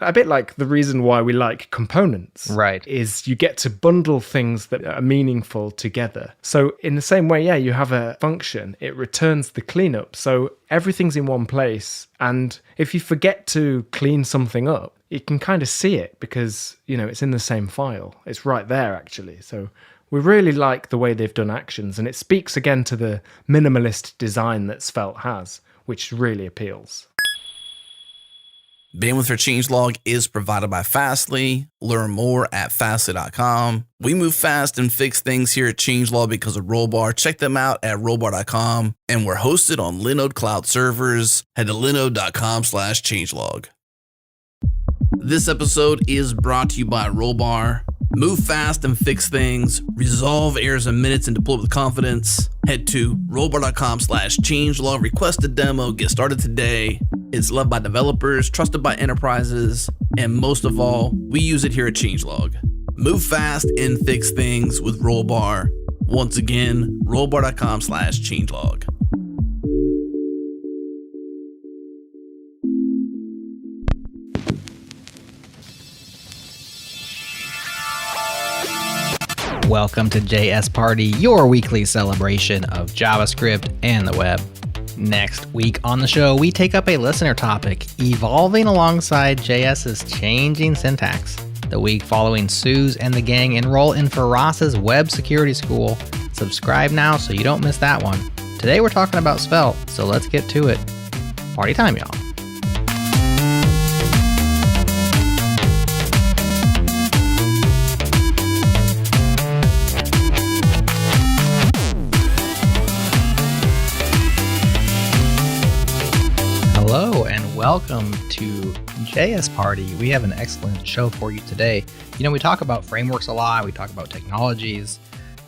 A bit like the reason why we like components. Right. Is you get to bundle things that are meaningful together. So in the same way, you have a function, it returns the cleanup. So everything's in one place. And if you forget to clean something up, you can kind of see it because, it's in the same file. It's right there, actually. So we really like the way they've done actions. And it speaks again to the minimalist design that Svelte has, which really appeals. Bandwidth for changelog is provided by Fastly. Learn more at Fastly.com. We move fast and fix things here at changelog because of Rollbar. Check them out at Rollbar.com. And we're hosted on Linode Cloud servers. Head to linode.com/changelog. This episode is brought to you by Rollbar. Move fast and fix things. Resolve errors in minutes and deploy with confidence. Head to rollbar.com/changelog. Request a demo. Get started today. It's loved by developers, trusted by enterprises, and most of all, we use it here at changelog. Move fast and fix things with Rollbar. Once again, rollbar.com/changelog. Welcome to JS Party, your weekly celebration of JavaScript and the web. Next week on the show, we take up a listener topic, evolving alongside JS's changing syntax. The week following, Suze and the gang enroll in Firas' web security school. Subscribe now so you don't miss that one. Today we're talking about Svelte, so let's get to it. Party time, y'all. Hello and welcome to JS Party. We have an excellent show for you today. We talk about frameworks a lot, we talk about technologies,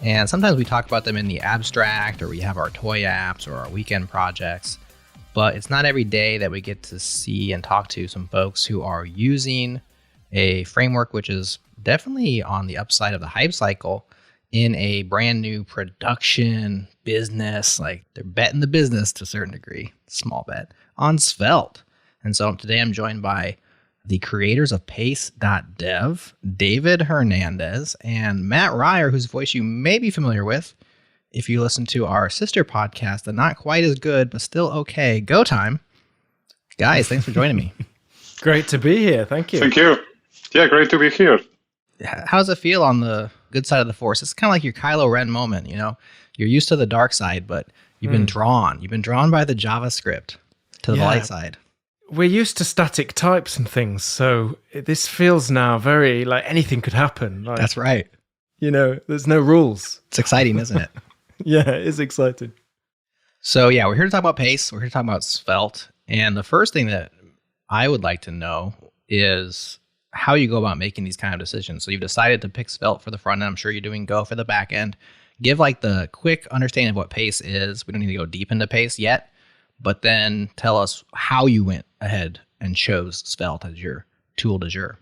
and sometimes we talk about them in the abstract, or we have our toy apps or our weekend projects. But it's not every day that we get to see and talk to some folks who are using a framework which is definitely on the upside of the hype cycle in a brand new production business. Like, they're betting the business to a certain degree, small bet, on Svelte. And so today I'm joined by the creators of Pace.dev, David Hernandez, and Matt Ryer, whose voice you may be familiar with if you listen to our sister podcast, the not quite as good, but still okay, Go Time. Guys, thanks for joining me. Great to be here. Thank you. Thank you. Yeah, great to be here. How does it feel on the good side of the force? It's kind of like your Kylo Ren moment, You're used to the dark side, but you've been drawn. You've been drawn by the JavaScript to the light side. We're used to static types and things, so this feels now very like anything could happen. Like, that's right. There's no rules. It's exciting, isn't it? Yeah, it is exciting. So yeah, we're here to talk about Pace. We're here to talk about Svelte. And the first thing that I would like to know is how you go about making these kind of decisions. So you've decided to pick Svelte for the front end. I'm sure you're doing Go for the back end. Give like the quick understanding of what Pace is. We don't need to go deep into Pace yet, but then tell us how you went ahead and chose Svelte as your tool du jour.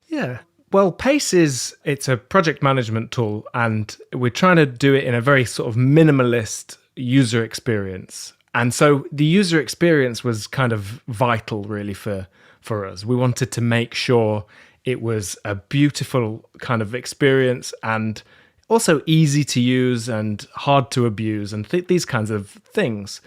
Yeah. Well, Pace it's a project management tool, and we're trying to do it in a very sort of minimalist user experience. And so the user experience was kind of vital, really, for us. We wanted to make sure it was a beautiful kind of experience and also easy to use and hard to abuse and these kinds of things.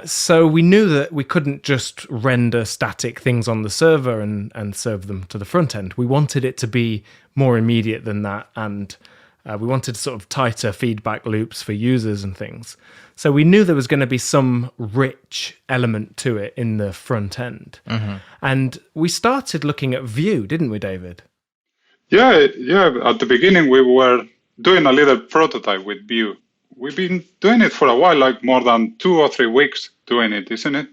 So we knew that we couldn't just render static things on the server and serve them to the front end. We wanted it to be more immediate than that, and we wanted sort of tighter feedback loops for users and things. So we knew there was going to be some rich element to it in the front end. Mm-hmm. And we started looking at Vue, didn't we, David? Yeah. At the beginning, we were doing a little prototype with Vue. We've been doing it for a while, like more than 2 or 3 weeks doing it, isn't it?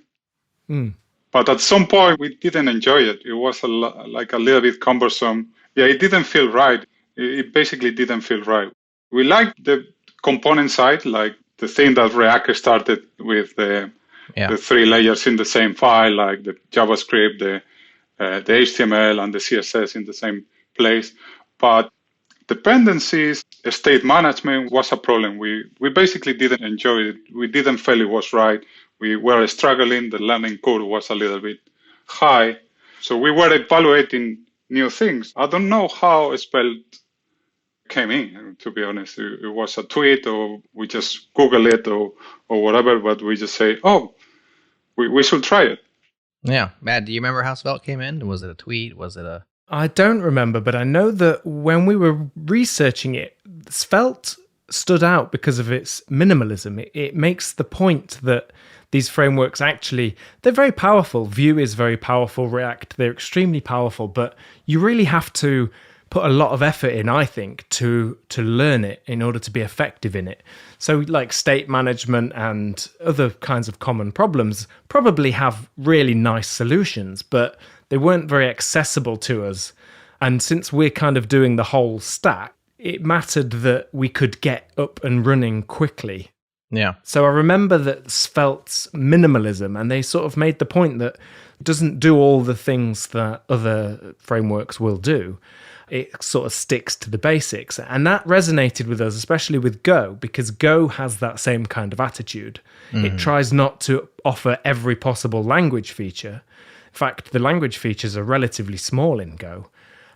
Mm. But at some point, we didn't enjoy it. It was like a little bit cumbersome. Yeah, it didn't feel right. It basically didn't feel right. We liked the component side, like the thing that React started with the 3 layers in the same file, like the JavaScript, the HTML, and the CSS in the same place. But dependencies, state management was a problem. We basically didn't enjoy it. We didn't feel it was right. We were struggling. The learning curve was a little bit high. So we were evaluating new things. I don't know how Svelte came in, to be honest. It was a tweet, or we just Google it, or whatever, but we just say, oh, we should try it. Yeah. Matt, do you remember how Svelte came in? Was it a tweet? Was it a... I don't remember, but I know that when we were researching it, Svelte stood out because of its minimalism. It makes the point that these frameworks actually, they're very powerful. Vue is very powerful, React, they're extremely powerful, but you really have to put a lot of effort in, I think, to learn it in order to be effective in it. So like state management and other kinds of common problems probably have really nice solutions, but they weren't very accessible to us. And since we're kind of doing the whole stack, it mattered that we could get up and running quickly. Yeah. So I remember that Svelte's minimalism, and they sort of made the point that it doesn't do all the things that other frameworks will do. It sort of sticks to the basics. And that resonated with us, especially with Go, because Go has that same kind of attitude. It tries not to offer every possible language feature. In fact, the language features are relatively small in Go.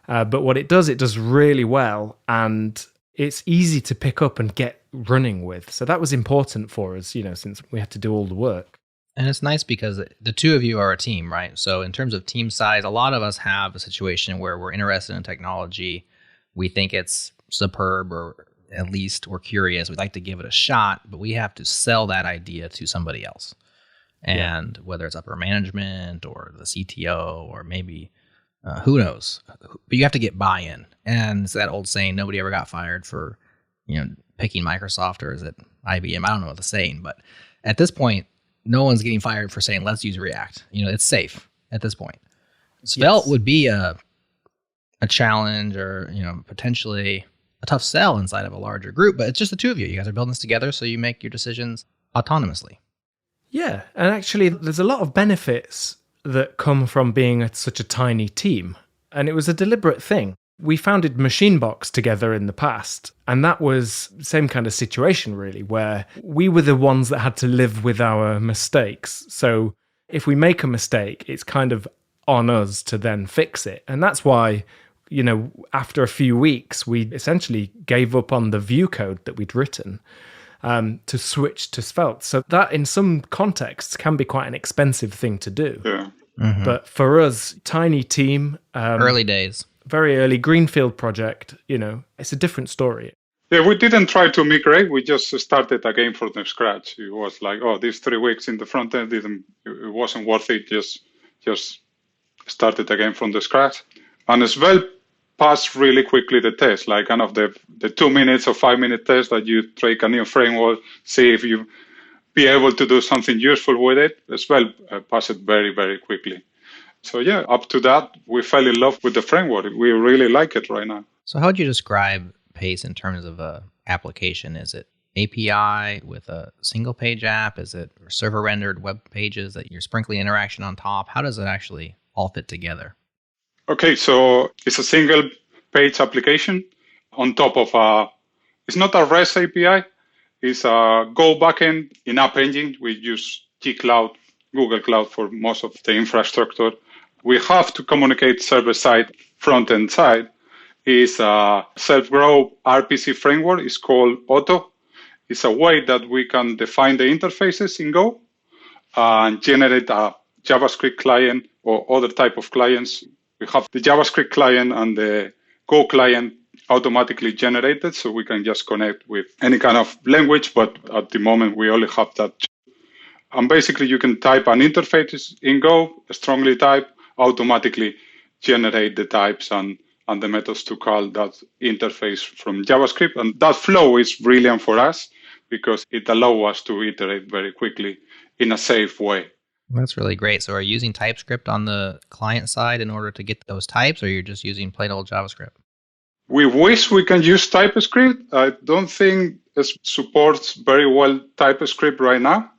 But what it does really well, and it's easy to pick up and get running with. So that was important for us, since we had to do all the work. And it's nice because the two of you are a team, right? So in terms of team size, a lot of us have a situation where we're interested in technology. We think it's superb, or at least we're curious. We'd like to give it a shot, but we have to sell that idea to somebody else. And whether it's upper management or the CTO or maybe who knows, but you have to get buy-in. And it's that old saying, nobody ever got fired for, picking Microsoft, or is it IBM? I don't know what the saying, but at this point, no one's getting fired for saying, let's use React. It's safe at this point. Svelte would be a challenge, or, potentially a tough sell inside of a larger group, but it's just the two of you. You guys are building this together, so you make your decisions autonomously. Yeah, and actually there's a lot of benefits that come from being such a tiny team. And it was a deliberate thing. We founded Machinebox together in the past, and that was the same kind of situation, really, where we were the ones that had to live with our mistakes. So if we make a mistake, it's kind of on us to then fix it. And that's why, after a few weeks, we essentially gave up on the Vue code that we'd written to switch to Svelte. So that in some contexts can be quite an expensive thing to do. Yeah. Mm-hmm. But for us, tiny team, early days, very early greenfield project, it's a different story. Yeah, we didn't try to migrate. We just started again from the scratch. It was like, these 3 weeks in the front end it wasn't worth it. Just started again from the scratch. And as well, passed really quickly the test, like kind of the 2 minutes or 5 minute test that you take a new framework, see if you be able to do something useful with it. As well, pass it very, very quickly. So yeah, up to that, we fell in love with the framework. We really like it right now. So how would you describe Pace in terms of a application? Is it API with a single page app? Is it server rendered web pages that you're sprinkling interaction on top? How does it actually all fit together? Okay, so it's a single page application on top of it's not a REST API, it's a Go backend in App Engine. We use G-Cloud, Google Cloud for most of the infrastructure. We have to communicate server-side, front-end side. It's a self-grow RPC framework. It's called Auto. It's a way that we can define the interfaces in Go and generate a JavaScript client or other type of clients. We have the JavaScript client and the Go client automatically generated, so we can just connect with any kind of language, but at the moment we only have that. And basically you can type an interface in Go, strongly type, automatically generate the types and the methods to call that interface from JavaScript. And that flow is brilliant for us because it allows us to iterate very quickly in a safe way. That's really great. So are you using TypeScript on the client side in order to get those types, or you're just using plain old JavaScript? We wish we can use TypeScript. I don't think it supports very well TypeScript right now.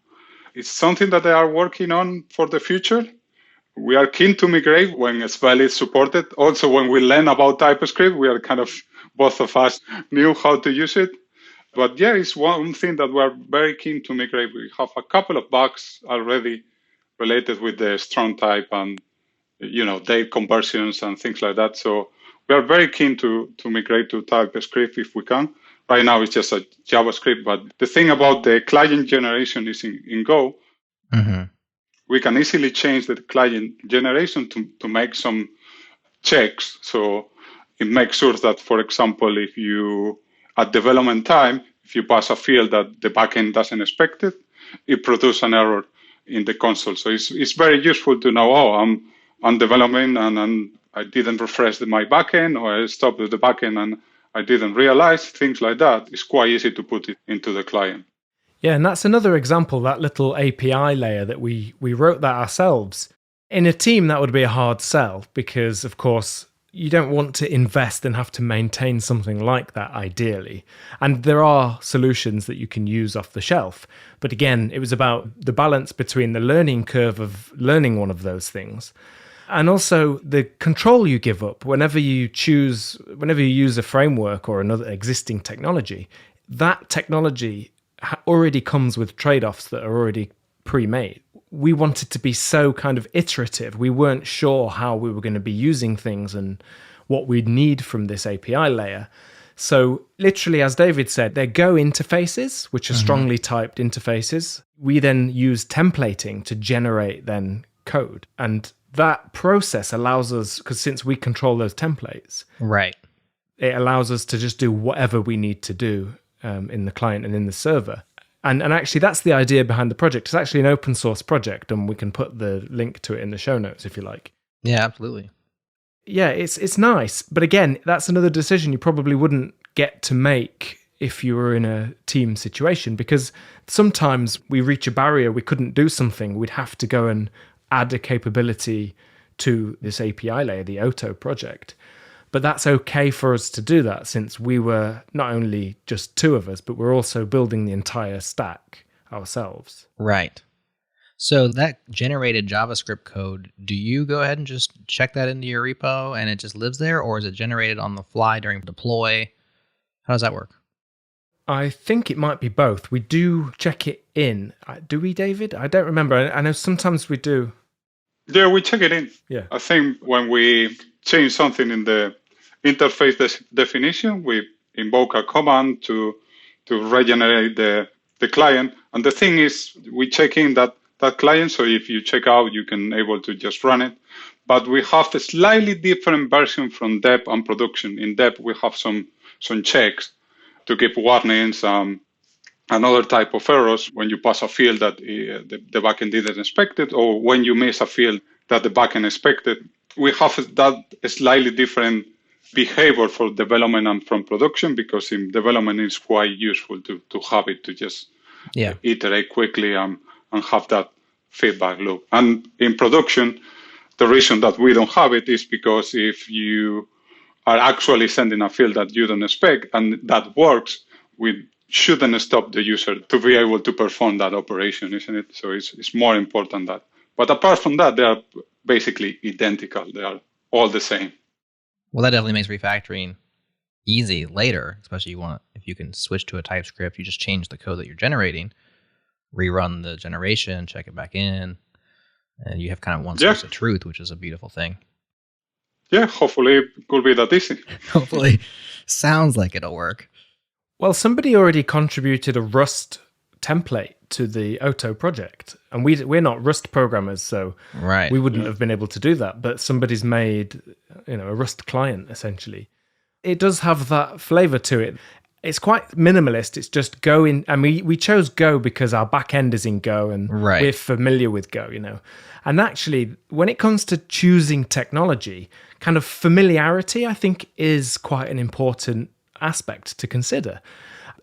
It's something that they are working on for the future. We are keen to migrate when Svelte is supported. Also, when we learn about TypeScript, we are kind of, both of us knew how to use it. But yeah, it's one thing that we are very keen to migrate. We have a couple of bugs already related with the strong type and date conversions and things like that. So we are very keen to migrate to TypeScript if we can. Right now it's just a JavaScript, but the thing about the client generation is in Go. Mm-hmm. We can easily change the client generation to make some checks. So it makes sure that, for example, if you, at development time, if you pass a field that the backend doesn't expect it produces an error in the console. So it's very useful to know, I'm developing and I didn't refresh my backend, or I stopped with the backend and I didn't realize things like that. It's quite easy to put it into the client. Yeah, and that's another example, that little API layer that we wrote that ourselves. In a team, that would be a hard sell because, of course, you don't want to invest and have to maintain something like that, ideally. And there are solutions that you can use off the shelf. But again, it was about the balance between the learning curve of learning one of those things and also the control you give up whenever you use a framework or another existing technology. That technology already comes with trade-offs that are already pre-made. We wanted to be so kind of iterative. We weren't sure how we were going to be using things and what we'd need from this API layer. So literally, as David said, they're Go interfaces, which are strongly typed interfaces. We then use templating to generate then code. And that process allows us, because since we control those templates, right, it allows us to just do whatever we need to do in the client and in the server. And actually, that's the idea behind the project. It's actually an open source project, and we can put the link to it in the show notes if you like. Yeah, absolutely. Yeah, it's nice. But again, that's another decision you probably wouldn't get to make if you were in a team situation, because sometimes we reach a barrier, we couldn't do something, we'd have to go and add a capability to this API layer, the Auto project. But that's okay for us to do that, since we were not only just two of us, but we're also building the entire stack ourselves. Right. So that generated JavaScript code, do you go ahead and just check that into your repo and it just lives there? Or is it generated on the fly during deploy? How does that work? I think it might be both. We do check it in. Do we, David? I don't remember. I know sometimes we do. Yeah, we check it in. Yeah. I think when we change something in the interface definition, we invoke a command to regenerate the client. And the thing is, we check in that client. So if you check out, you can able to just run it. But we have a slightly different version from dev and production. In dev, we have some checks to give warnings and other type of errors when you pass a field that the backend didn't expect it, or when you miss a field that the backend expected. We have that slightly different behavior for development and from production, because in development it's quite useful to have it to just iterate quickly and have that feedback loop. And in production, the reason that we don't have it is because if you are actually sending a field that you don't expect and that works, we shouldn't stop the user to be able to perform that operation, isn't it? So it's more important that. But apart from that, they are basically identical. They are all the same. Well, that definitely makes refactoring easy later, especially if you can switch to a TypeScript, you just change the code that you're generating, rerun the generation, check it back in, and you have kind of one source of truth, which is a beautiful thing. Yeah, hopefully it could be that easy. Hopefully. Sounds like it'll work. Well, somebody already contributed a Rust template to the Auto project, and we're not Rust programmers, so we wouldn't have been able to do that. But somebody's made, a Rust client essentially. It does have that flavor to it. It's quite minimalist. It's just Go in, and we chose Go because our back end is in Go, and we're familiar with Go, And actually, when it comes to choosing technology, kind of familiarity, I think, is quite an important aspect to consider.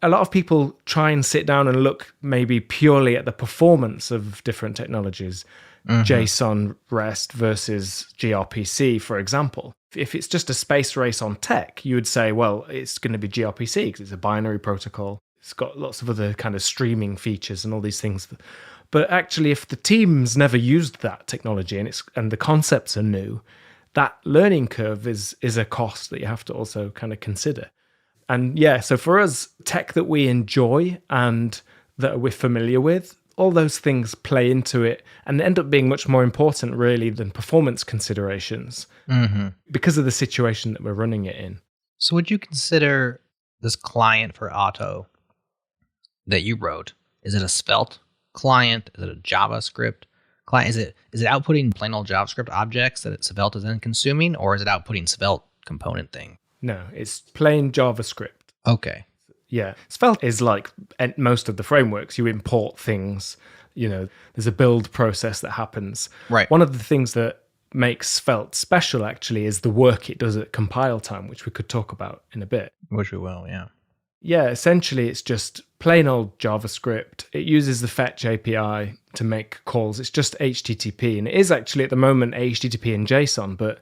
A lot of people try and sit down and look maybe purely at the performance of different technologies, JSON REST versus gRPC, for example. If it's just a space race on tech, you would say, well, it's going to be gRPC because it's a binary protocol. It's got lots of other kind of streaming features and all these things. But actually, if the team's never used that technology and the concepts are new, that learning curve is a cost that you have to also kind of consider. And so for us, tech that we enjoy and that we're familiar with, all those things play into it and end up being much more important, really, than performance considerations because of the situation that we're running it in. So would you consider this client for Auto that you wrote, is it a Svelte client? Is it a JavaScript client? Is it outputting plain old JavaScript objects that Svelte is then consuming, or is it outputting Svelte component thing? No, it's plain JavaScript. Okay. Yeah. Svelte is like most of the frameworks. You import things, there's a build process that happens. Right. One of the things that makes Svelte special, actually, is the work it does at compile time, which we could talk about in a bit. Which we will, yeah. Yeah, essentially, it's just plain old JavaScript. It uses the fetch API to make calls. It's just HTTP, and it is actually at the moment HTTP and JSON, but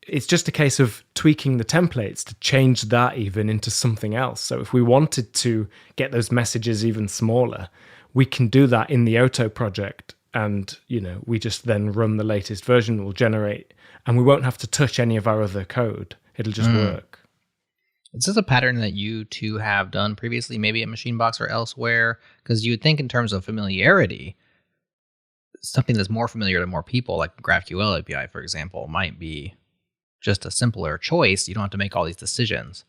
it's just a case of tweaking the templates to change that even into something else. So if we wanted to get those messages even smaller, we can do that in the Auto project. And, we just then run the latest version, we'll generate, and we won't have to touch any of our other code. It'll just work. Is this a pattern that you two have done previously, maybe at Machinebox or elsewhere? Because you would think in terms of familiarity, something that's more familiar to more people, like GraphQL API, for example, might be just a simpler choice. You don't have to make all these decisions.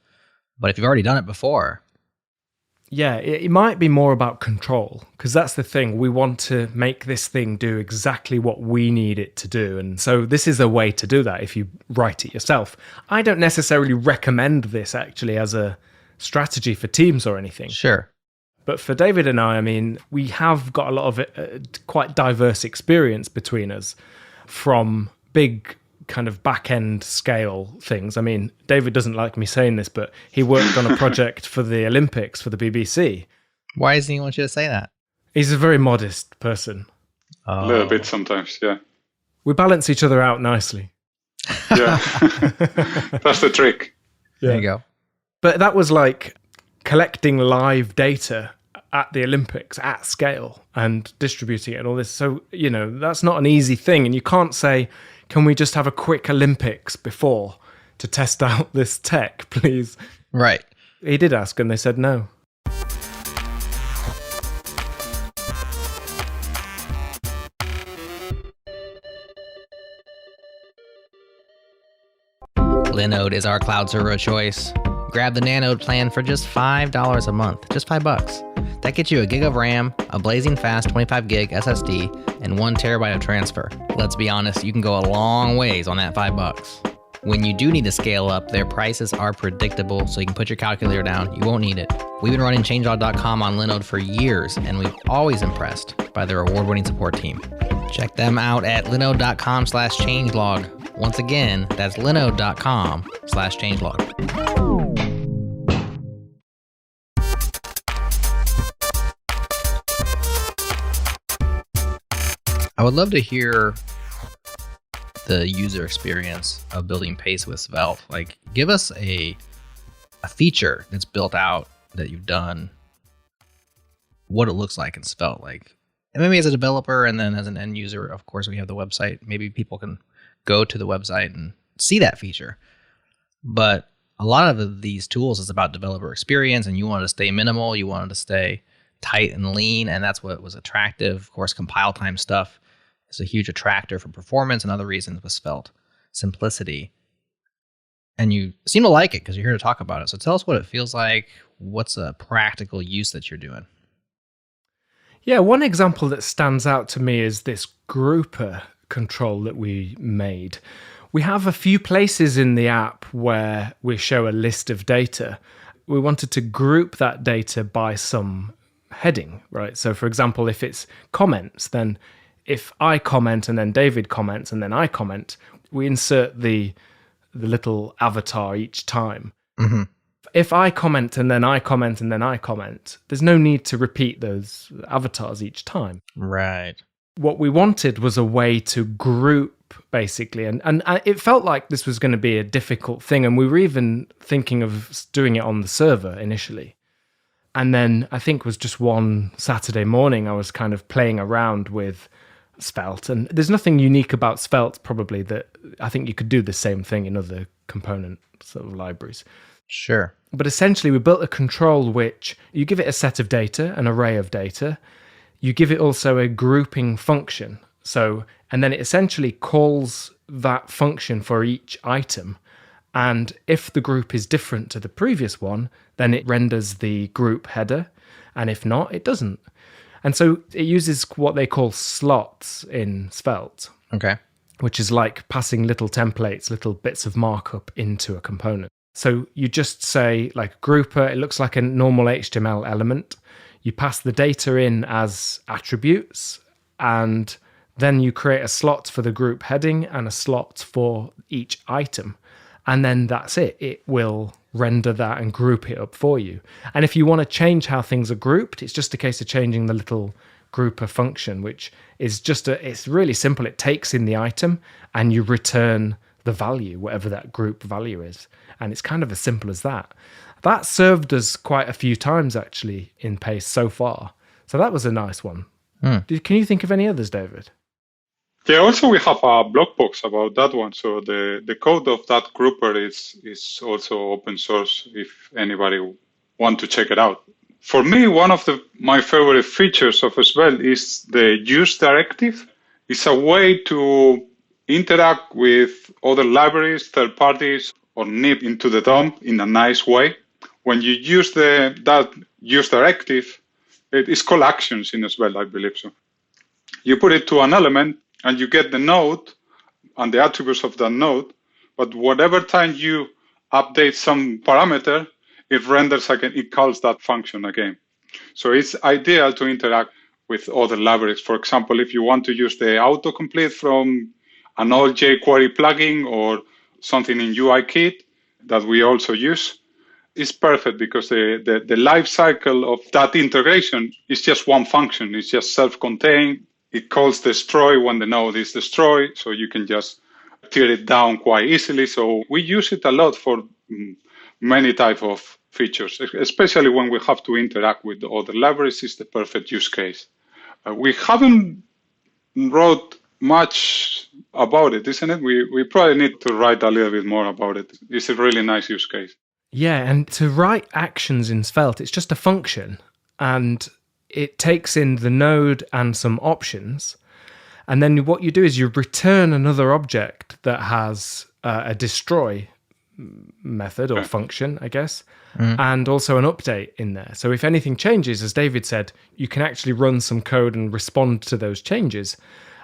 But if you've already done it before... Yeah, it might be more about control, because that's the thing. We want to make this thing do exactly what we need it to do. And so this is a way to do that if you write it yourself. I don't necessarily recommend this actually as a strategy for teams or anything. Sure. But for David and I mean, we have got a lot of quite diverse experience between us, from big kind of back-end scale things. I mean, David doesn't like me saying this, but he worked on a project for the Olympics for the BBC. Why doesn't he want you to say that? He's a very modest person. A little bit sometimes, yeah. We balance each other out nicely. Yeah, that's the trick. There you go. But that was like collecting live data at the Olympics at scale and distributing it and all this. So, that's not an easy thing. And you can't say, can we just have a quick Olympics before to test out this tech, please? Right. He did ask and they said no. Linode is our cloud server of choice. Grab the Nanode plan for just $5 a month, just $5. That gets you a gig of RAM, a blazing fast 25 gig SSD, and 1 terabyte of transfer. Let's be honest, you can go a long ways on that $5. When you do need to scale up, their prices are predictable, so you can put your calculator down. You won't need it. We've been running changelog.com on Linode for years, and we've always impressed by their award-winning support team. Check them out at linode.com/changelog. Once again, that's linode.com/changelog. I would love to hear the user experience of building Pace with Svelte. Like, give us a feature that's built out that you've done, what it looks like in Svelte. Like, and maybe as a developer and then as an end user, of course, we have the website. Maybe people can go to the website and see that feature. But a lot of these tools is about developer experience, and you want to stay minimal. You want to stay tight and lean, and that's what was attractive. Of course, compile time stuff is a huge attractor for performance and other reasons with Svelte. Simplicity. And you seem to like it because you're here to talk about it. So tell us what it feels like. What's a practical use that you're doing? Yeah, one example that stands out to me is this grouper control that we made. We have a few places in the app where we show a list of data. We wanted to group that data by some heading, right? So for example, if it's comments, then if I comment and then David comments and then I comment, we insert the little avatar each time. Mm-hmm. If I comment and then I comment and then I comment, there's no need to repeat those avatars each time. Right. What we wanted was a way to group, basically, and it felt like this was going to be a difficult thing, and we were even thinking of doing it on the server initially. And then I think it was just one Saturday morning I was kind of playing around with Svelte, and there's nothing unique about Svelte probably that I think you could do the same thing in other component sort of libraries. Sure. But essentially we built a control which you give it a set of data, an array of data. you give it also a grouping function. So, and then it essentially calls that function for each item. And if the group is different to the previous one, then it renders the group header. And if not, it doesn't. And so it uses what they call slots in Svelte. Okay. Which is like passing little templates, little bits of markup into a component. So you just say like grouper, it looks like a normal HTML element. You pass the data in as attributes, and then you create a slot for the group heading and a slot for each item. And then that's it. It will render that and group it up for you. And if you want to change how things are grouped, it's just a case of changing the little grouper function, which is it's really simple. It takes in the item and you return the value, whatever that group value is. And it's kind of as simple as that. That served us quite a few times actually in Pace so far. So that was a nice one. Can you think of any others, David? Yeah, also we have a blog post about that one. So the code of that grouper is also open source if anybody want to check it out. For me, one of my favorite features of Svelte is the use directive. It's a way to interact with other libraries, third parties, or nip into the DOM in a nice way. When you use that use directive, it is called actions in Svelte, I believe so. You put it to an element, and you get the node and the attributes of that node, but whatever time you update some parameter, it renders again, it calls that function again. So it's ideal to interact with other libraries. For example, if you want to use the autocomplete from an old jQuery plugin or something in UIKit that we also use, it's perfect because the life cycle of that integration is just one function. It's just self-contained. It calls destroy when the node is destroyed, so you can just tear it down quite easily. So we use it a lot for many type of features, especially when we have to interact with the other libraries. It's the perfect use case. We haven't wrote much about it, isn't it? We probably need to write a little bit more about it. It's a really nice use case. Yeah, and to write actions in Svelte, it's just a function, and it takes in the node and some options. And then what you do is you return another object that has a destroy method or function, I guess, and also an update in there. So if anything changes, as David said, you can actually run some code and respond to those changes.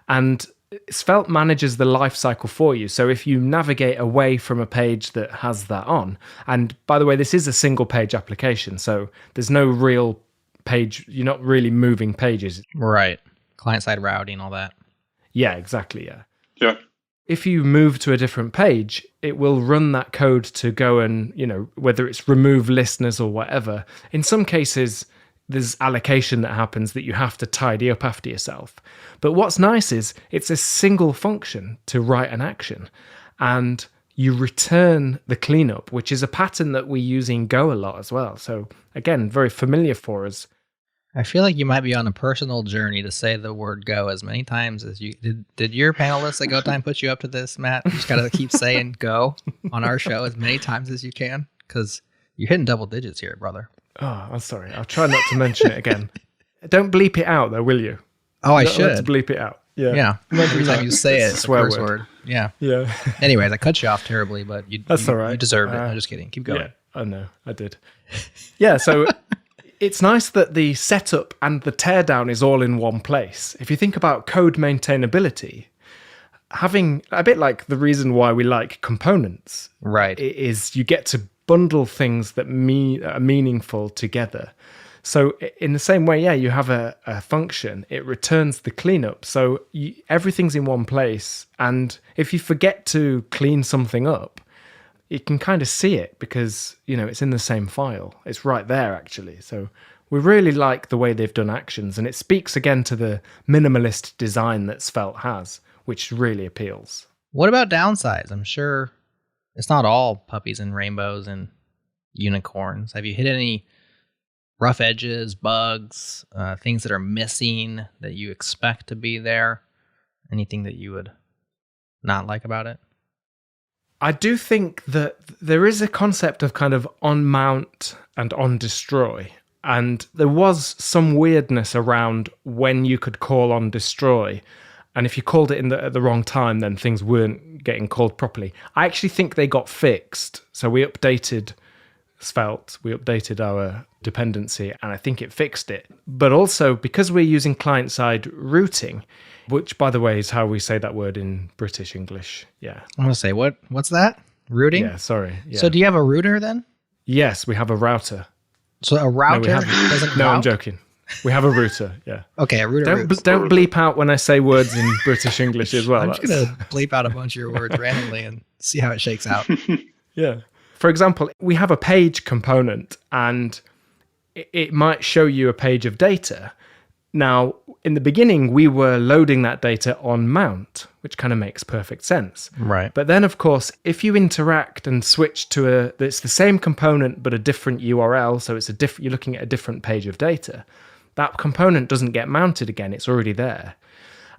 And Svelte manages the life cycle for you. So if you navigate away from a page that has that on, and by the way, this is a single page application, so there's no real page, you're not really moving pages. Right. Client-side routing, all that. Yeah, exactly, yeah. Yeah. If you move to a different page, it will run that code to go and, whether it's remove listeners or whatever. In some cases, there's allocation that happens that you have to tidy up after yourself. But what's nice is it's a single function to write an action. And you return the cleanup, which is a pattern that we use in Go a lot as well. So again, very familiar for us. I feel like you might be on a personal journey to say the word Go as many times as you did. Your panelists at Go Time put you up to this, Matt? You just got to keep saying Go on our show as many times as you can, because you're hitting double digits here, brother. Oh, I'm sorry. I'll try not to mention it again. Don't bleep it out, though, will you? Oh, I should. Let's bleep it out. Yeah. Every time you say it, it's a swear curse word. Yeah. Yeah. Anyways, I cut you off terribly, but That's all right. You deserve it. I'm just kidding. Keep going. Yeah, I know. I did. Yeah, so it's nice that the setup and the teardown is all in one place. If you think about code maintainability, having a bit like the reason why we like components, right, is you get to bundle things that are meaningful together. So in the same way, you have a function, it returns the cleanup. So everything's in one place. And if you forget to clean something up, you can kind of see it because, it's in the same file. It's right there, actually. So we really like the way they've done actions. And it speaks again to the minimalist design that Svelte has, which really appeals. What about downsides? I'm sure it's not all puppies and rainbows and unicorns. Have you hit any rough edges, bugs, things that are missing that you expect to be there? Anything that you would not like about it? I do think that there is a concept of kind of on mount and on destroy. And there was some weirdness around when you could call on destroy. And if you called it at the wrong time, then things weren't getting called properly. I actually think they got fixed. So we updated Svelte, we updated our dependency, and I think it fixed it. But also, because we're using client-side routing, which, by the way, is how we say that word in British English. Yeah. I'm going to say, what's that? Routing? Yeah, sorry. Yeah. So do you have a router then? Yes, we have a router. So a router doesn't No, route? I'm joking. We have a router, yeah. Okay, a router. Don't bleep out when I say words in British English as well. I'm just going to bleep out a bunch of your words randomly and see how it shakes out. Yeah. For example, we have a page component and it might show you a page of data. Now, in the beginning, we were loading that data on mount, which kind of makes perfect sense. Right. But then, of course, if you interact and switch to it's the same component but a different URL, so you're looking at a different page of data, that component doesn't get mounted again. It's already there.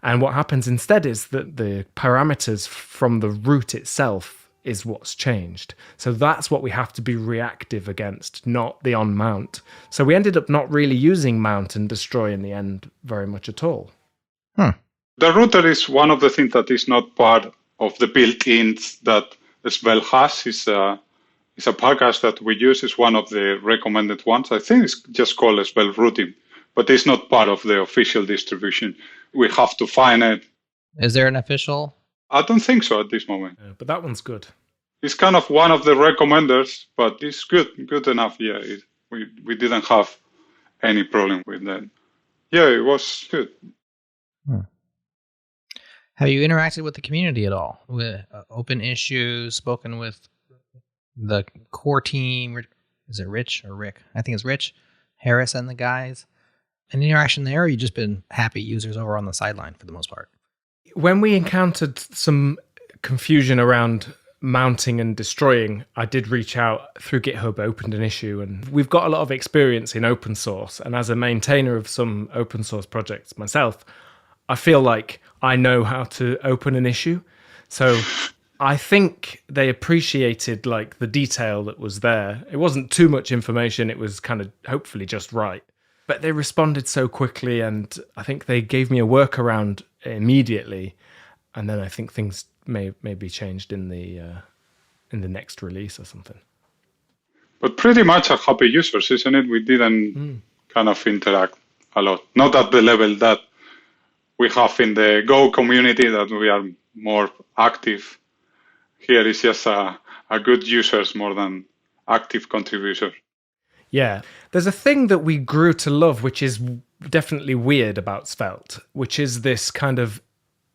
And what happens instead is that the parameters from the root itself is what's changed. So that's what we have to be reactive against, not the on mount. So we ended up not really using mount and destroy in the end very much at all. The router is one of the things that is not part of the built-ins that Svelte has. It's a package that we use. It's one of the recommended ones. I think it's just called Svelte routing, but it's not part of the official distribution. We have to find it. Is there an official? I don't think so at this moment. But that one's good. It's kind of one of the recommenders, but it's good enough. Yeah, we didn't have any problem with that. Yeah, it was good. Have you interacted with the community at all? With open issues, spoken with the core team? Is it Rich or Rick? I think it's Rich, Harris, and the guys. Any interaction there, or you just been happy users over on the sideline for the most part? When we encountered some confusion around mounting and destroying, I did reach out through GitHub, opened an issue, and we've got a lot of experience in open source. And as a maintainer of some open source projects myself, I feel like I know how to open an issue. So I think they appreciated like the detail that was there. It wasn't too much information. It was kind of hopefully just right. But they responded so quickly, and I think they gave me a workaround immediately. And then I think things may be changed in the next release or something. But pretty much a happy users, isn't it? We didn't kind of interact a lot. Not at the level that we have in the Go community, that we are more active. Here is just a good users more than active contributor. Yeah. There's a thing that we grew to love, which is definitely weird about Svelte, which is this kind of,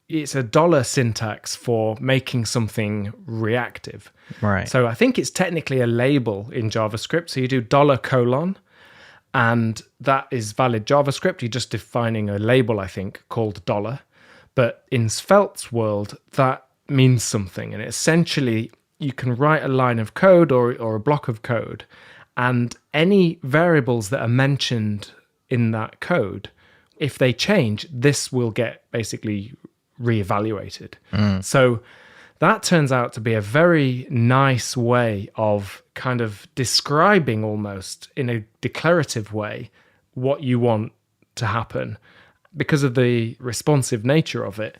it's a dollar syntax for making something reactive. Right. So I think it's technically a label in JavaScript. So you do $:, and that is valid JavaScript. You're just defining a label, I think, called $. But in Svelte's world, that means something. And essentially, you can write a line of code or a block of code, and any variables that are mentioned in that code, if they change, this will get basically reevaluated. So that turns out to be a very nice way of kind of describing almost in a declarative way what you want to happen. Because of the responsive nature of it,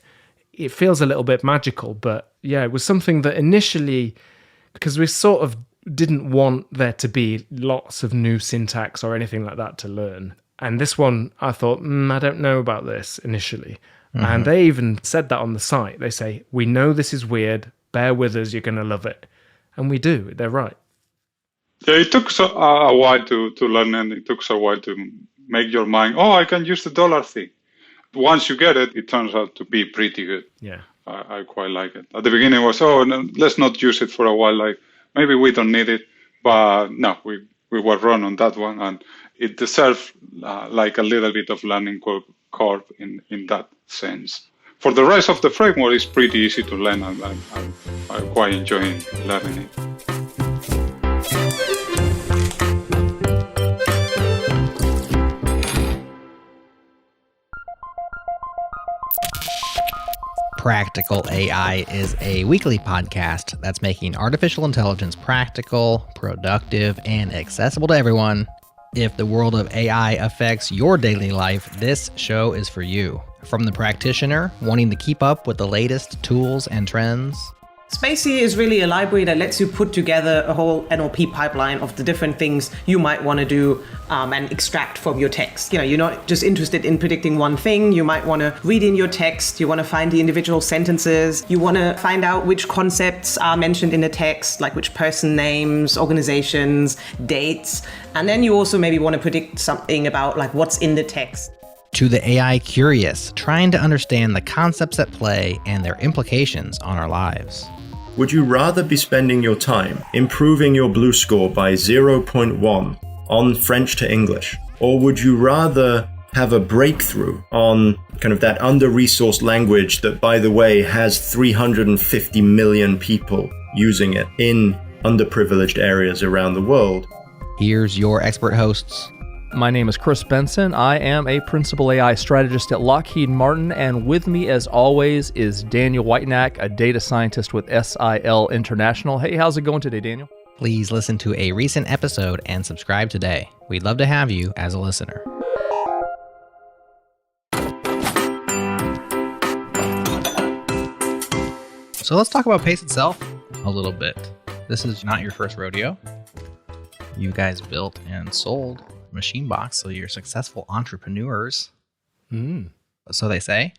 it feels a little bit magical. But yeah, it was something that initially, because we sort of didn't want there to be lots of new syntax or anything like that to learn. And this one, I thought, I don't know about this initially. And they even said that on the site. They say, we know this is weird, bear with us, you're going to love it. And we do, they're right. Yeah, it took a while to learn, and it took a while to make your mind, I can use the $. Thing. Once you get it, it turns out to be pretty good. Yeah. I quite like it. At the beginning it was, no, let's not use it for a while, like maybe we don't need it. But no, we were wrong on that one, and it deserves like a little bit of learning curve in that sense. For the rest of the framework, it's pretty easy to learn, and I'm quite enjoying learning it. Practical AI is a weekly podcast that's making artificial intelligence practical, productive, and accessible to everyone If the world of AI affects your daily life, this show is for you. From the practitioner wanting to keep up with the latest tools and trends. Spacey is really a library that lets you put together a whole NLP pipeline of the different things you might want to do and extract from your text. You're not just interested in predicting one thing. You might want to read in your text. You want to find the individual sentences. You want to find out which concepts are mentioned in the text, like which person names, organizations, dates. And then you also maybe want to predict something about like what's in the text. To the AI curious, trying to understand the concepts at play and their implications on our lives. Would you rather be spending your time improving your blue score by 0.1 on French to English? Or would you rather have a breakthrough on kind of that under-resourced language that, by the way, has 350 million people using it in underprivileged areas around the world? Here's your expert hosts. My name is Chris Benson. I am a principal AI strategist at Lockheed Martin, and with me, as always, is Daniel Whitenack, a data scientist with SIL International. Hey, how's it going today, Daniel? Please listen to a recent episode and subscribe today. We'd love to have you as a listener. So let's talk about Pace itself a little bit. This is not your first rodeo. You guys built and sold Machinebox, so you're successful entrepreneurs. So they say.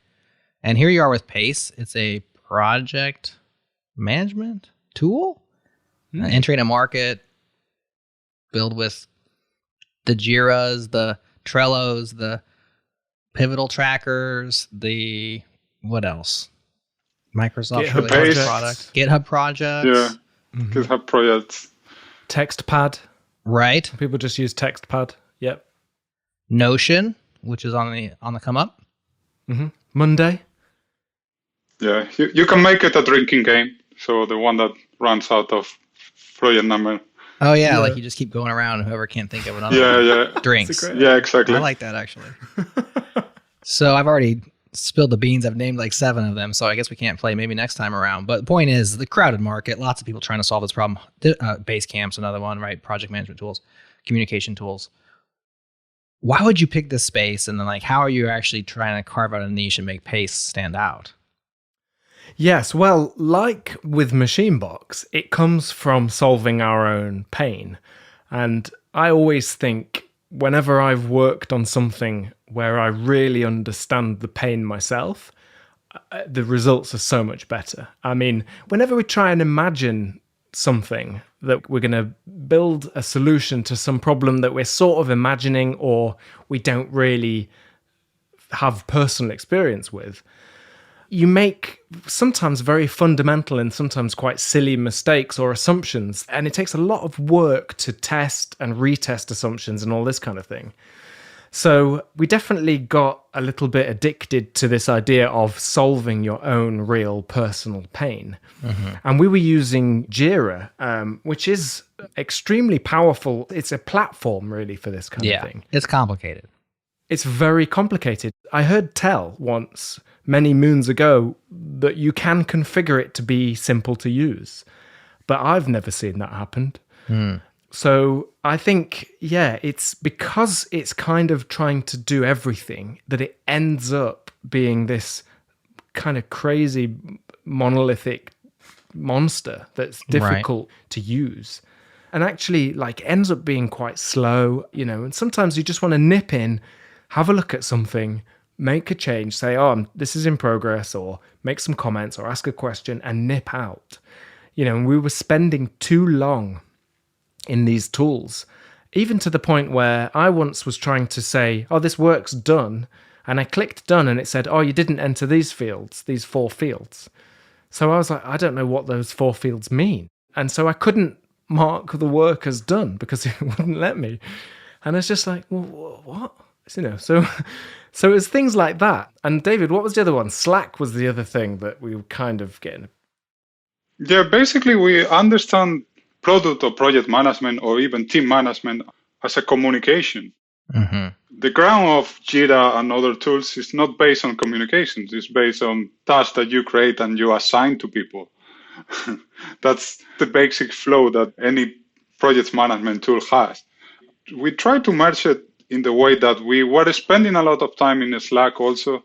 And here you are with Pace. It's a project management tool. Entering a market, build with the Jiras, the Trellos, the Pivotal trackers, the what else? Microsoft GitHub projects. products, GitHub projects. Yeah, GitHub projects. TextPad. Right. People just use TextPad. Yep. Notion, which is on the come up. Monday. Yeah, you can make it a drinking game. So the one that runs out of project number. Oh yeah, like you just keep going around and whoever can't think of another Yeah. drinks. Yeah, exactly. I like that actually. So I've already spilled the beans. I've named like 7 of them, so I guess we can't play maybe next time around. But the point is, the crowded market, lots of people trying to solve this problem. Basecamp's another one, right? Project management tools, communication tools. Why would you pick this space? And then like, how are you actually trying to carve out a niche and make Pace stand out? Yes, well, like with Machinebox, it comes from solving our own pain. And I always think whenever I've worked on something where I really understand the pain myself, the results are so much better. I mean, whenever we try and imagine something that we're going to build a solution to some problem that we're sort of imagining or we don't really have personal experience with, you make sometimes very fundamental and sometimes quite silly mistakes or assumptions. And it takes a lot of work to test and retest assumptions and all this kind of thing. So we definitely got a little bit addicted to this idea of solving your own real personal pain. And we were using Jira, which is extremely powerful. It's a platform really for this kind of thing. It's complicated. It's very complicated. I heard tell once, many moons ago, that you can configure it to be simple to use. But I've never seen that happen. So I think, it's because it's kind of trying to do everything that it ends up being this kind of crazy monolithic monster that's difficult to use. And actually like ends up being quite slow, and sometimes you just want to nip in, have a look at something, make a change, say, this is in progress, or make some comments or ask a question and nip out. And we were spending too long in these tools, even to the point where I once was trying to say, this work's done. And I clicked done and it said, you didn't enter these fields, these 4 fields. So I was like, I don't know what those 4 fields mean. And so I couldn't mark the work as done because it wouldn't let me. And it's just like, well, what? So it was things like that. And David, what was the other one? Slack was the other thing that we were kind of getting. Yeah, basically we understand product or project management or even team management as a communication. The ground of Jira and other tools is not based on communications. It's based on tasks that you create and you assign to people. That's the basic flow that any project management tool has. we tried to merge it in the way that we were spending a lot of time in Slack also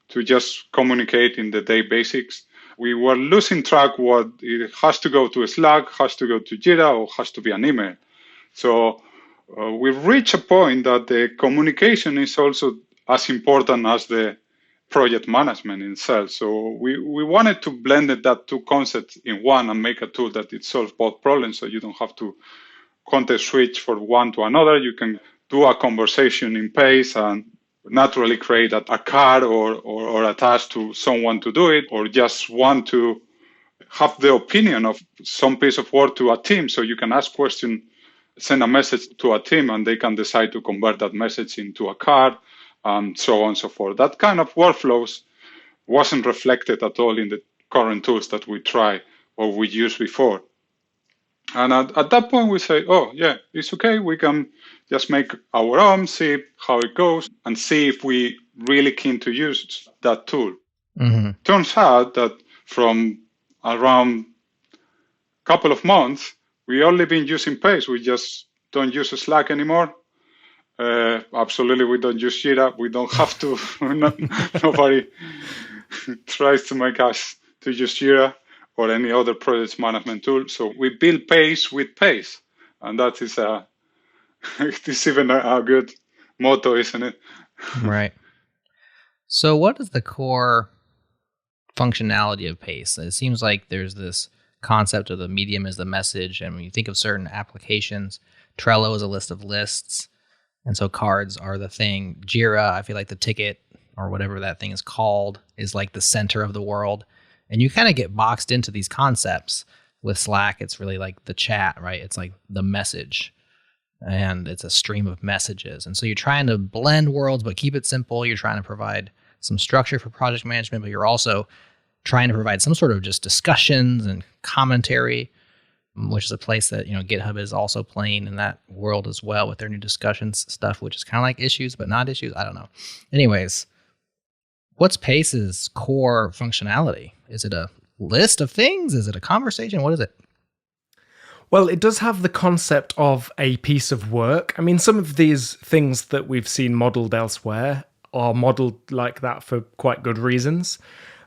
to just communicate in the day basics. We were losing track what it has to go to Slack, has to go to Jira, or has to be an email. So we've reached a point that the communication is also as important as the project management itself. So we wanted to blend that two concepts in one and make a tool that it solves both problems, so you don't have to context switch from one to another. You can do a conversation in Pace and naturally create a card or a task to someone to do it, or just want to have the opinion of some piece of work to a team. So you can ask questions, send a message to a team, and they can decide to convert that message into a card, and so on and so forth. That kind of workflows wasn't reflected at all in the current tools that we try or we used before. And at that point, we say, oh, yeah, it's okay. We can just make our own, see how it goes, and see if we really keen to use that tool. Mm-hmm. Turns out that from around a couple of months, we only been using Pace. We just don't use Slack anymore. Absolutely, we don't use Jira. We don't have to. Nobody tries to make us to use Jira or any other project management tool. So we build Pace with Pace. And that is it's even a good motto, isn't it? Right. So what is the core functionality of Pace? It seems like there's this concept of the medium as the message. And when you think of certain applications, Trello is a list of lists. And so cards are the thing. Jira, I feel like the ticket or whatever that thing is called is like the center of the world. And you kind of get boxed into these concepts. With Slack, it's really like the chat, right? It's like the message. And it's a stream of messages. And so you're trying to blend worlds, but keep it simple. You're trying to provide some structure for project management, but you're also trying to provide some sort of just discussions and commentary, which is a place that, GitHub is also playing in that world as well with their new discussions stuff, which is kind of like issues, but not issues. I don't know. Anyways, what's Pace's core functionality? Is it a list of things? Is it a conversation? What is it? Well, it does have the concept of a piece of work. I mean, some of these things that we've seen modeled elsewhere are modeled like that for quite good reasons.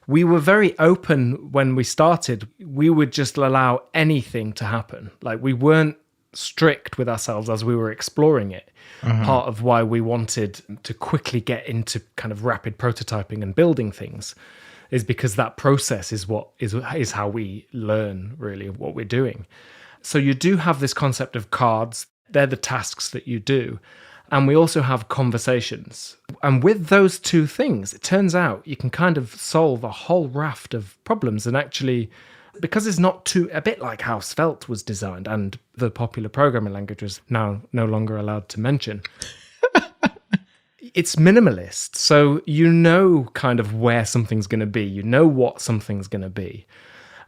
We were very open when we started. We would just allow anything to happen. Like, we weren't strict with ourselves as we were exploring it. Mm-hmm. Part of why we wanted to quickly get into kind of rapid prototyping and building things is because that process is what is how we learn really what we're doing. So you do have this concept of cards. They're the tasks that you do. And we also have conversations. And with those two things, it turns out you can kind of solve a whole raft of problems. And actually, because it's not a bit like how Svelte was designed and the popular programming language is now no longer allowed to mention, it's minimalist. So you know kind of where something's going to be. You know what something's going to be.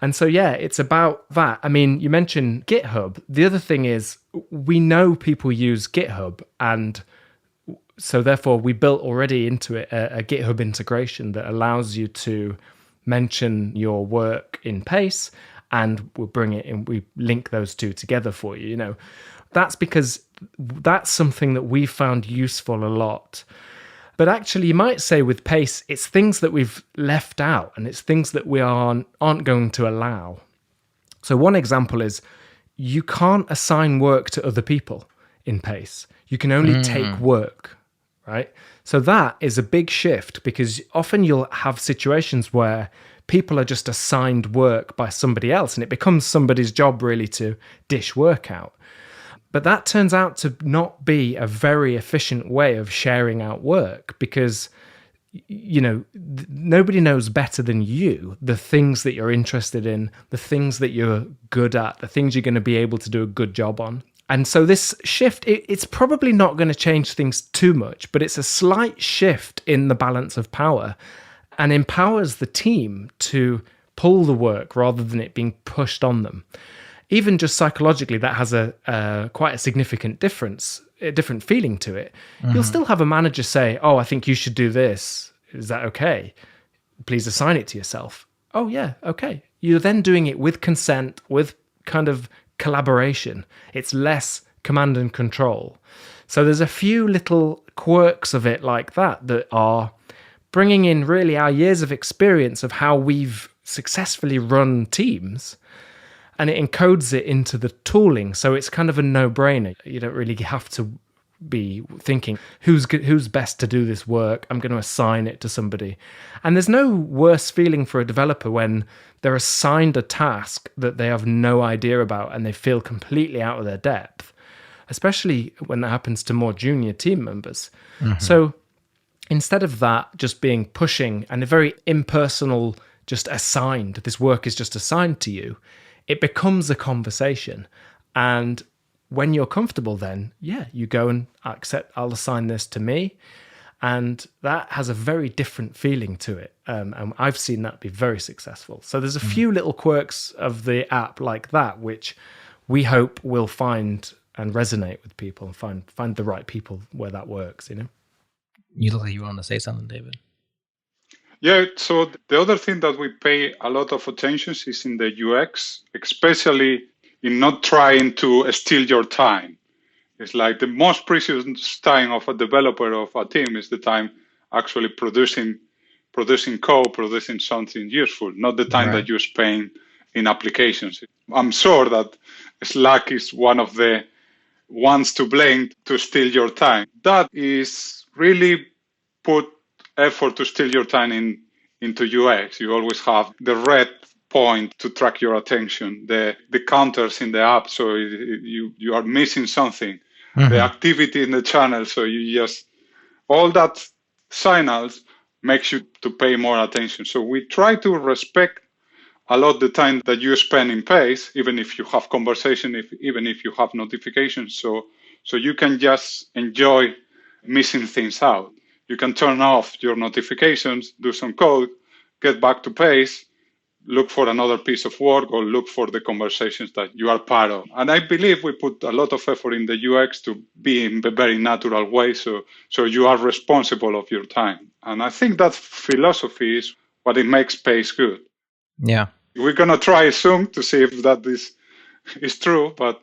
And so, yeah, it's about that. I mean, you mentioned GitHub. The other thing is we know people use GitHub. And so therefore, we built already into it a GitHub integration that allows you to mention your work in Pace, and we'll bring it in. We link those two together for you. That's because that's something that we found useful a lot. But actually, you might say with Pace, it's things that we've left out and it's things that we aren't going to allow. So one example is you can't assign work to other people in Pace. You can only take work, right? So that is a big shift because often you'll have situations where people are just assigned work by somebody else and it becomes somebody's job really to dish work out. But that turns out to not be a very efficient way of sharing out work because, nobody knows better than you the things that you're interested in, the things that you're good at, the things you're going to be able to do a good job on. And so this shift, it's probably not going to change things too much, but it's a slight shift in the balance of power and empowers the team to pull the work rather than it being pushed on them. Even just psychologically, that has quite a significant difference, a different feeling to it. Mm-hmm. You'll still have a manager say, oh, I think you should do this. Is that okay? Please assign it to yourself. Oh, yeah, okay. You're then doing it with consent, with kind of collaboration. It's less command and control. So there's a few little quirks of it like that are bringing in really our years of experience of how we've successfully run teams, and it encodes it into the tooling. So it's kind of a no-brainer. You don't really have to be thinking, who's best to do this work? I'm going to assign it to somebody. And there's no worse feeling for a developer when they're assigned a task that they have no idea about and they feel completely out of their depth, especially when that happens to more junior team members. Mm-hmm. So instead of that just being pushing and a very impersonal, just assigned, this work is just assigned to you, it becomes a conversation. And when you're comfortable, then, you go and accept, I'll assign this to me. And that has a very different feeling to it. And I've seen that be very successful. So there's a few little quirks of the app like that, which we hope will find and resonate with people and find the right people where that works, You look like you want to say something, David. Yeah, so the other thing that we pay a lot of attention is in the UX, especially in not trying to steal your time. It's like the most precious time of a developer of a team is the time actually producing code, producing something useful, not the time that you spend in applications. I'm sure that Slack is one of the ones to blame to steal your time. That is really put effort to steal your time into UX. You always have the red point to track your attention, the counters in the app, so you are missing something, the activity in the channel, so you just, all that signals makes you to pay more attention. So we try to respect a lot the time that you spend in Pace, even if you have conversation, even if you have notifications, so you can just enjoy missing things out. You can turn off your notifications, do some code, get back to Pace, look for another piece of work, or look for the conversations that you are part of. And I believe we put a lot of effort in the UX to be in a very natural way, so you are responsible of your time. And I think that philosophy is what it makes Pace good. Yeah. We're going to try soon to see if that is true, but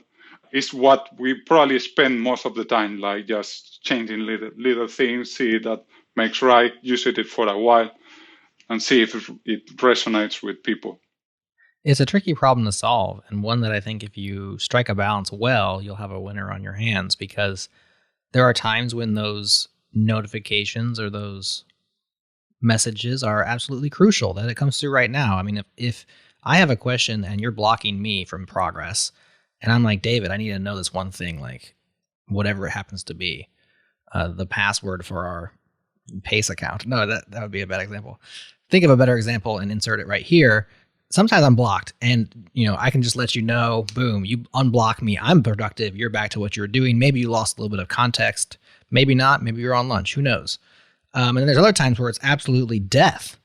it's what we probably spend most of the time, like just changing little things, see that makes right, use it for a while, and see if it resonates with people. It's a tricky problem to solve, and one that I think if you strike a balance well, you'll have a winner on your hands, because there are times when those notifications or those messages are absolutely crucial, that it comes through right now. I mean, if I have a question and you're blocking me from progress, and I'm like, David, I need to know this one thing, like whatever it happens to be, the password for our Pace account. No, that would be a bad example. Think of a better example and insert it right here. Sometimes I'm blocked, and I can just let you know, boom, you unblock me. I'm productive. You're back to what you were doing. Maybe you lost a little bit of context. Maybe not. Maybe you're on lunch. Who knows? And then there's other times where it's absolutely death,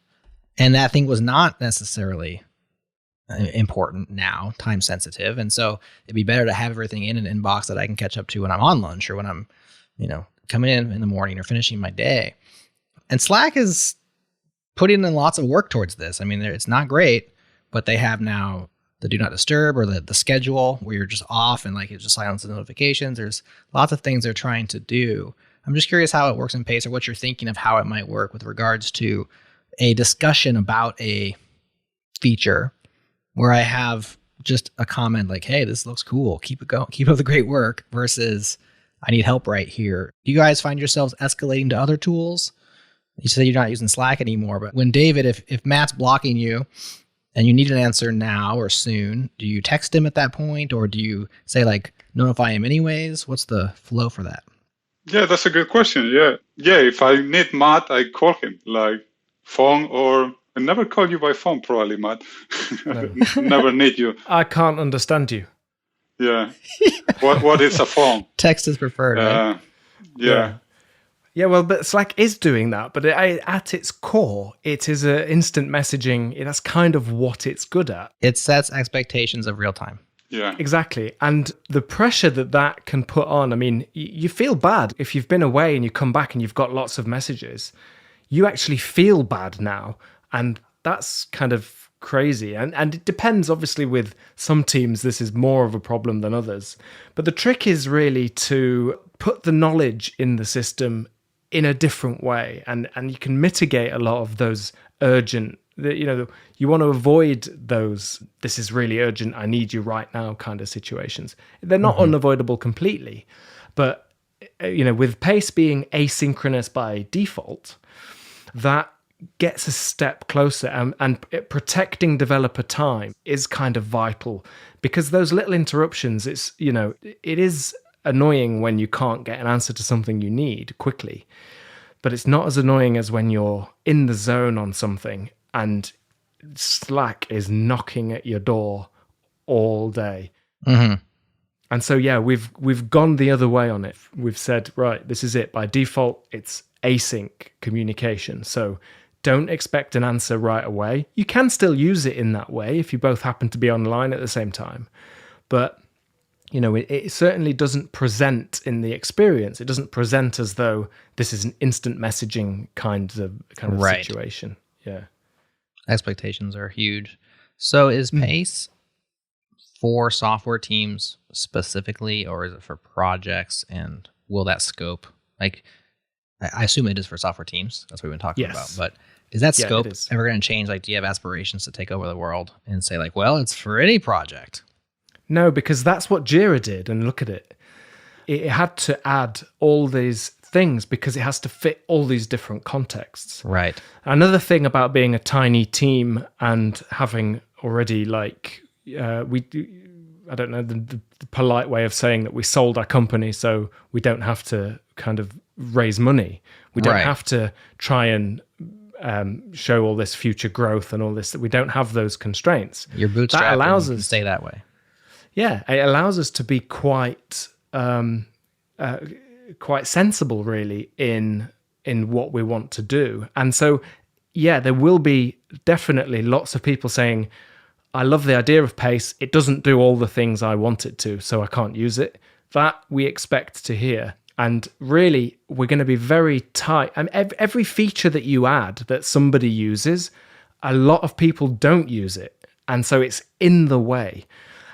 and that thing was not necessarily important now, time sensitive. And so it'd be better to have everything in an inbox that I can catch up to when I'm on lunch, or when I'm, coming in the morning or finishing my day. And Slack is putting in lots of work towards this. I mean, it's not great, but they have now the do not disturb, or the schedule where you're just off and like it just silences the notifications. There's lots of things they're trying to do. I'm just curious how it works in Pace, or what you're thinking of how it might work with regards to a discussion about a feature where I have just a comment like, hey, this looks cool, keep it going, keep up the great work, versus I need help right here. Do you guys find yourselves escalating to other tools? You say you're not using Slack anymore, but when David, if Matt's blocking you and you need an answer now or soon, do you text him at that point, or do you say like notify him anyways? What's the flow for that? Yeah, that's a good question. Yeah. If I need Matt, I call him, like phone, or I never call you by phone, probably, Matt. No. Never need you. I can't understand you. Yeah. What is a phone? Text is preferred, right? Yeah. Yeah, well, but Slack is doing that, but at its core, it is an instant messaging. That's kind of what it's good at. It sets expectations of real time. Yeah, exactly. And the pressure that can put on, I mean, you feel bad if you've been away and you come back and you've got lots of messages. You actually feel bad now. And that's kind of crazy. And it depends, obviously, with some teams, this is more of a problem than others. But the trick is really to put the knowledge in the system in a different way. And you can mitigate a lot of those urgent, you want to avoid those, this is really urgent, I need you right now kind of situations. They're not unavoidable completely. But, with Pace being asynchronous by default, that gets a step closer, and protecting developer time is kind of vital, because those little interruptions, it is annoying when you can't get an answer to something you need quickly, but it's not as annoying as when you're in the zone on something and Slack is knocking at your door all day. And so, we've gone the other way on it. We've said, right, this is it. By default, it's async communication. So don't expect an answer right away. You can still use it in that way if you both happen to be online at the same time. But, it certainly doesn't present in the experience. It doesn't present as though this is an instant messaging kind of situation. Yeah. Expectations are huge. So is Pace for software teams specifically, or is it for projects? And will that scope, I assume it is for software teams. That's what we've been talking about. But is that scope ever going to change? Do you have aspirations to take over the world and say it's for any project? No, because that's what Jira did. And look at it. It had to add all these things because it has to fit all these different contexts. Right. Another thing about being a tiny team and having already I don't know the polite way of saying that we sold our company, so we don't have to kind of raise money. We don't have to try and show all this future growth and all this. We don't have those constraints. You're bootstrapped. That allows us to stay that way. Yeah, it allows us to be quite sensible, really, in what we want to do. And so, there will be definitely lots of people saying, I love the idea of Pace. It doesn't do all the things I want it to, so I can't use it. That we expect to hear. And really, we're going to be very tight. And every feature that you add that somebody uses, a lot of people don't use it. And so it's in the way.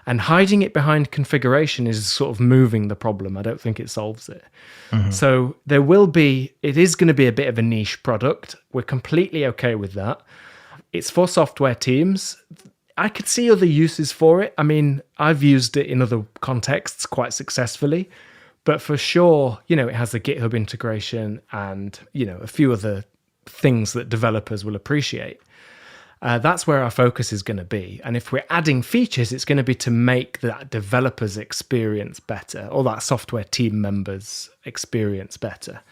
And hiding it behind configuration is sort of moving the problem. I don't think it solves it. So it is going to be a bit of a niche product. We're completely okay with that. It's for software teams. I could see other uses for it. I mean, I've used it in other contexts quite successfully, but for sure, it has the GitHub integration and, a few other things that developers will appreciate. That's where our focus is going to be. And if we're adding features, it's going to be to make that developer's experience better, or that software team member's experience better.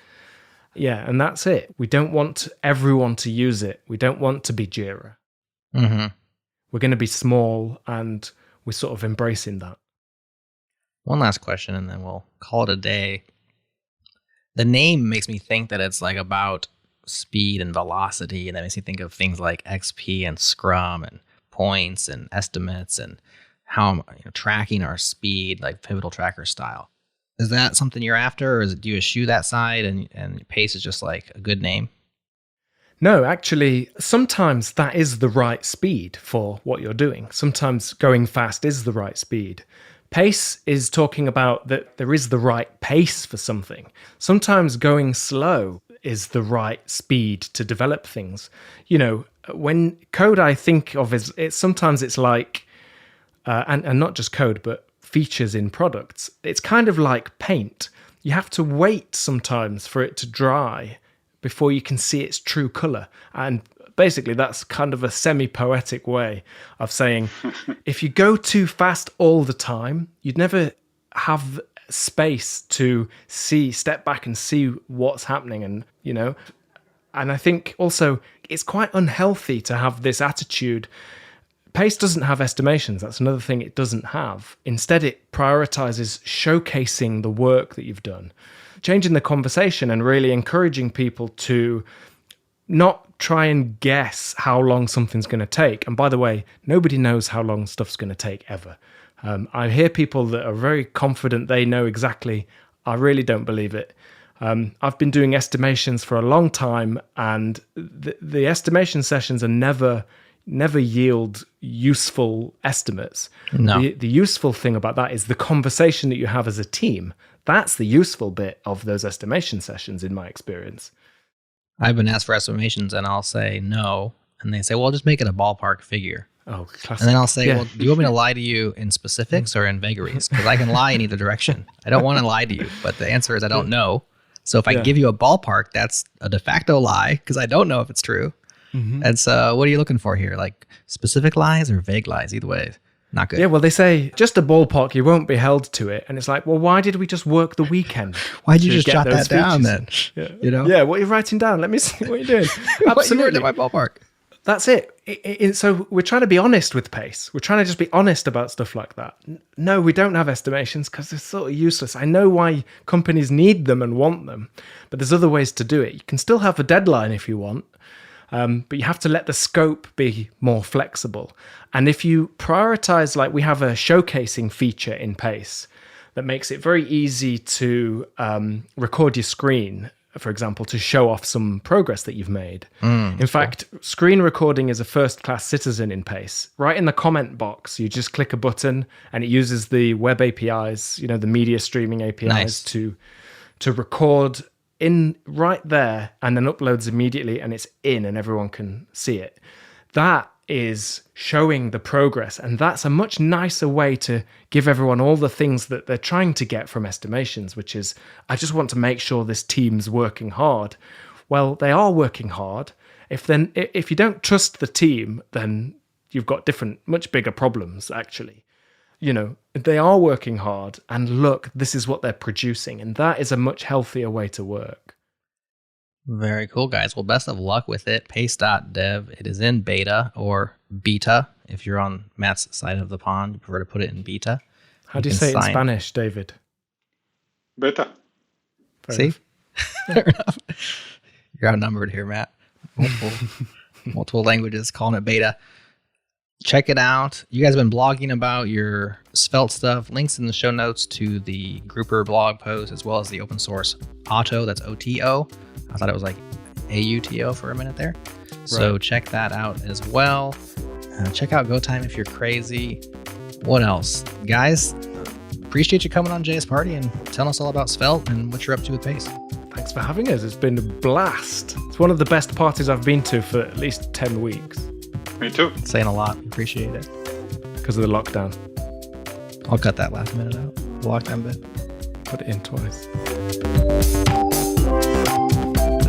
Yeah, and that's it. We don't want everyone to use it. We don't want to be Jira. We're going to be small, and we're sort of embracing that. One last question, and then we'll call it a day. The name makes me think that it's about speed and velocity, and that makes me think of things like XP and Scrum and points and estimates and how tracking our speed, like Pivotal Tracker style. Is that something you're after, or do you eschew that side and Pace is just a good name? No, actually, sometimes that is the right speed for what you're doing. Sometimes going fast is the right speed. Pace is talking about that there is the right pace for something. Sometimes going slow is the right speed to develop things. When code I think of sometimes it's like, and not just code, but features in products. It's kind of like paint. You have to wait sometimes for it to dry before you can see its true color. And basically, that's kind of a semi-poetic way of saying, if you go too fast all the time, you'd never have space to step back and see what's happening. And, and I think also it's quite unhealthy to have this attitude. Pace doesn't have estimations. That's another thing it doesn't have. Instead, it prioritizes showcasing the work that you've done, changing the conversation and really encouraging people to not try and guess how long something's going to take. And by the way, nobody knows how long stuff's going to take ever. I hear people that are very confident they know exactly. I really don't believe it. I've been doing estimations for a long time, and the estimation sessions are never never yield useful estimates. No. The useful thing about that is the conversation that you have as a team. That's the useful bit of those estimation sessions, in my experience. I've been asked for estimations, and I'll say no. And they say, well, just make it a ballpark figure. Oh, classic. And then I'll say, well, do you want me to lie to you in specifics or in vagaries? Because I can lie in either direction. I don't want to lie to you, but the answer is I don't know. So if I give you a ballpark, that's a de facto lie because I don't know if it's true. And so what are you looking for here? Like specific lies or vague lies? Either way, not good. Yeah, well, they say just a ballpark, you won't be held to it. And it's like, well, why did we just work the weekend? Why'd you to just get jot those that down features? then? Yeah. You know? Yeah, what are you writing down? Let me see what you're doing. What you wrote Absolutely. in my ballpark. That's it. So we're trying to be honest with Pace. We're trying to just be honest about stuff like that. No, we don't have estimations because they're sort of useless. I know why companies need them and want them, but there's other ways to do it. You can still have a deadline if you want, but you have to let the scope be more flexible. And if you prioritize, like we have a showcasing feature in Pace that makes it very easy to record your screen, for example, to show off some progress that you've made. In fact, screen recording is a first-class citizen in Pace. Right in the comment box, you just click a button and it uses the web APIs, the media streaming APIs to record in right there and then uploads immediately and it's in and everyone can see it. That is showing the progress, and that's a much nicer way to give everyone all the things that they're trying to get from estimations, which is, I just want to make sure this team's working hard. Well, they are working hard. If you don't trust the team, then you've got much bigger problems, actually. They are working hard, and look, this is what they're producing, and that is a much healthier way to work. Very cool, guys. Well, best of luck with it. Pace.dev. It is in beta or beta. If you're on Matt's side of the pond, you prefer to put it in beta. How do you say it in Spanish, David? Beta. See? Fair enough. You're outnumbered here, Matt. Multiple languages calling it beta. Check it out. You guys have been blogging about your Svelte stuff. Links in the show notes to the Grouper blog post as well as the open source Auto. That's OTO. I thought it was like AUTO for a minute there. So check that out as well. Check out GoTime if you're crazy. What else? Guys, appreciate you coming on JS Party and telling us all about Svelte and what you're up to with Pace. Thanks for having us. It's been a blast. It's one of the best parties I've been to for at least 10 weeks. Me too. Saying a lot. Appreciate it. Because of the lockdown. I'll cut that last minute out. The lockdown bit. Put it in twice.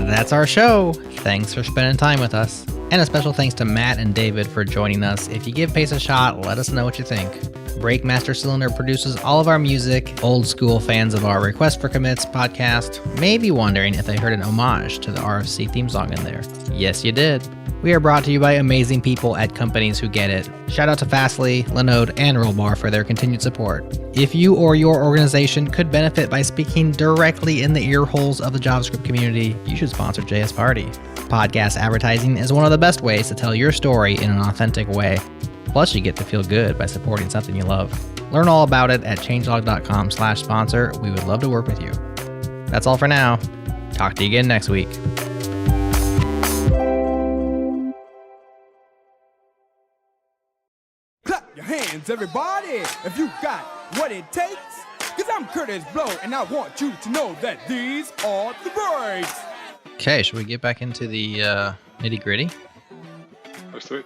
That's our show. Thanks for spending time with us. And a special thanks to Matt and David for joining us. If you give Pace a shot, let us know what you think. Breakmaster Cylinder produces all of our music. Old school fans of our Request for Commits podcast may be wondering if they heard an homage to the RFC theme song in there. Yes, you did. We are brought to you by amazing people at companies who get it. Shout out to Fastly, Linode, and Rollbar for their continued support. If you or your organization could benefit by speaking directly in the ear holes of the JavaScript community, you should sponsor JS Party. Podcast advertising is one of the best ways to tell your story in an authentic way. Plus, you get to feel good by supporting something you love. Learn all about it at changelog.com/sponsor. We would love to work with you. That's all for now. Talk to you again next week. Clap your hands, everybody, if you got what it takes. Because I'm Curtis Blow, and I want you to know that these are the breaks. Okay, should we get back into the nitty gritty? Let's do it.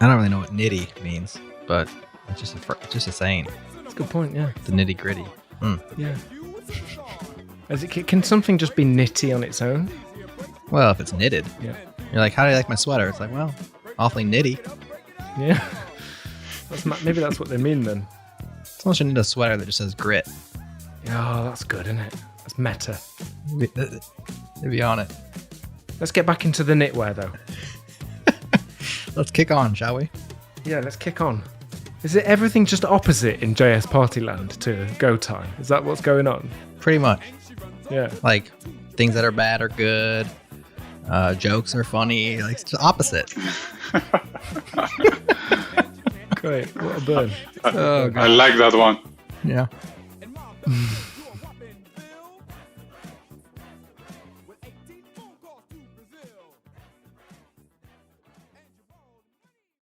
I don't really know what nitty means, but it's just a saying. That's a good point, yeah. The nitty gritty. Yeah. Can something just be nitty on its own? Well, if it's knitted. Yeah. You're like, how do you like my sweater? It's like, well, awfully nitty. Yeah. Maybe that's what they mean then. Someone should knit a sweater that just says grit. Oh, that's good, isn't it? That's meta. They'd be on it. Let's get back into the knitwear, though. Let's kick on, shall we? Yeah, let's kick on. Is it everything just opposite in JS Partyland to Go Time? Is that what's going on? Pretty much. Yeah. Like, things that are bad are good. Jokes are funny. Like, it's just opposite. Great. What a burn. Oh, I like that one. Yeah.